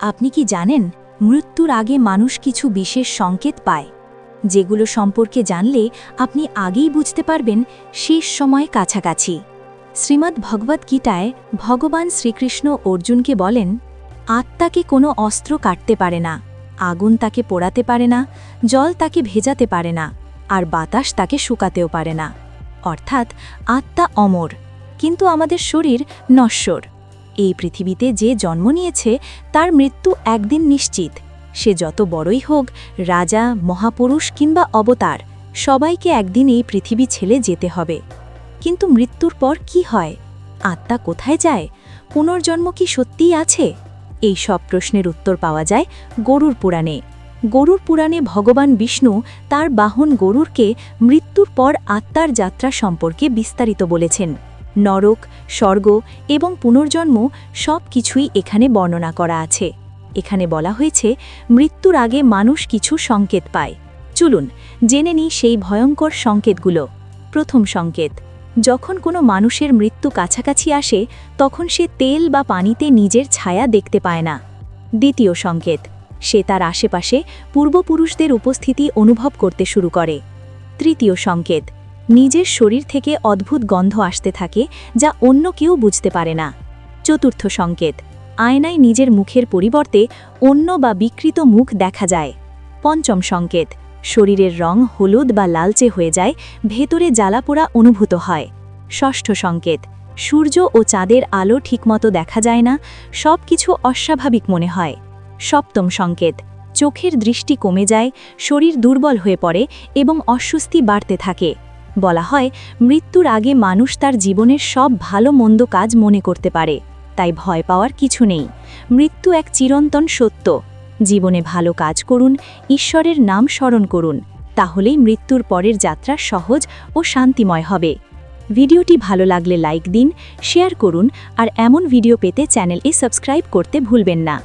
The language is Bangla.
আপনি কি জানেন মৃত্যুর আগে মানুষ কিছু বিশেষ সংকেত পায় যেগুলো সম্পর্কে জানলে আপনি আগেই বুঝতে পারবেন শেষ সময় কাছাকাছি। শ্রীমদ্ ভগবত গীতায় ভগবান শ্রীকৃষ্ণ অর্জুনকে বলেন, আত্মাকে কোনো অস্ত্র কাটতে পারে না, আগুন তাকে পোড়াতে পারে না, জল তাকে ভেজাতে পারে না, আর বাতাস তাকে শুকাতেও পারে না। অর্থাৎ আত্মা অমর, কিন্তু আমাদের শরীর নশ্বর। এই পৃথিবীতে যে জন্ম নিয়েছে তার মৃত্যু একদিন নিশ্চিত। সে যত বড়ই হোক, রাজা, মহাপুরুষ কিংবা অবতার, সবাইকে একদিন এই পৃথিবী ছেড়ে যেতে হবে। কিন্তু মৃত্যুর পর কি হয়? আত্মা কোথায় যায়? পুনর্জন্ম কি সত্যিই আছে? এই সব প্রশ্নের উত্তর পাওয়া যায় গরুড় পুরাণে। গরুড় পুরাণে ভগবান বিষ্ণু তার বাহন গরুড়কে মৃত্যুর পর আত্মার যাত্রা সম্পর্কে বিস্তারিত বলেছেন। নরক, স্বর্গ এবং পুনর্জন্ম সব কিছুই এখানে বর্ণনা করা আছে। এখানে বলা হয়েছে মৃত্যুর আগে মানুষ কিছু সংকেত পায়। চলুন জেনে নিই সেই ভয়ঙ্কর সংকেতগুলো। প্রথম সংকেত, যখন কোনো মানুষের মৃত্যু কাছাকাছি আসে তখন সে তেল বা পানিতে নিজের ছায়া দেখতে পায় না। দ্বিতীয় সংকেত, সে তার আশেপাশে পূর্বপুরুষদের উপস্থিতি অনুভব করতে শুরু করে। তৃতীয় সংকেত, নিজের শরীর থেকে অদ্ভুত গন্ধ আসতে থাকে যা অন্য কেউ বুঝতে পারে না। চতুর্থ সংকেত, আয়নায় নিজের মুখের পরিবর্তে অন্য বা বিকৃত মুখ দেখা যায়। পঞ্চম সংকেত, শরীরের রং হলুদ বা লালচে হয়ে যায়, ভেতরে জ্বালাপোড়া অনুভূত হয়। ষষ্ঠ সংকেত, সূর্য ও চাঁদের আলো ঠিকমতো দেখা যায় না, সব কিছু অস্বাভাবিক মনে হয়। সপ্তম সংকেত, চোখের দৃষ্টি কমে যায়, শরীর দুর্বল হয়ে পড়ে এবং অস্বস্তি বাড়তে থাকে। বলা হয় মৃত্যুর আগে মানুষ তার জীবনের সব ভালো মন্দ কাজ মনে করতে পারে, তাই ভয় পাওয়ার কিছু নেই। মৃত্যু এক চিরন্তন সত্য। জীবনে ভালো কাজ করুন, ঈশ্বরের নাম স্মরণ করুন, তাহলেই মৃত্যুর পরের যাত্রা সহজ ও শান্তিময় হবে। ভিডিওটি ভালো লাগলে লাইক দিন, শেয়ার করুন আর এমন ভিডিও পেতে চ্যানেলটি সাবস্ক্রাইব করতে ভুলবেন না।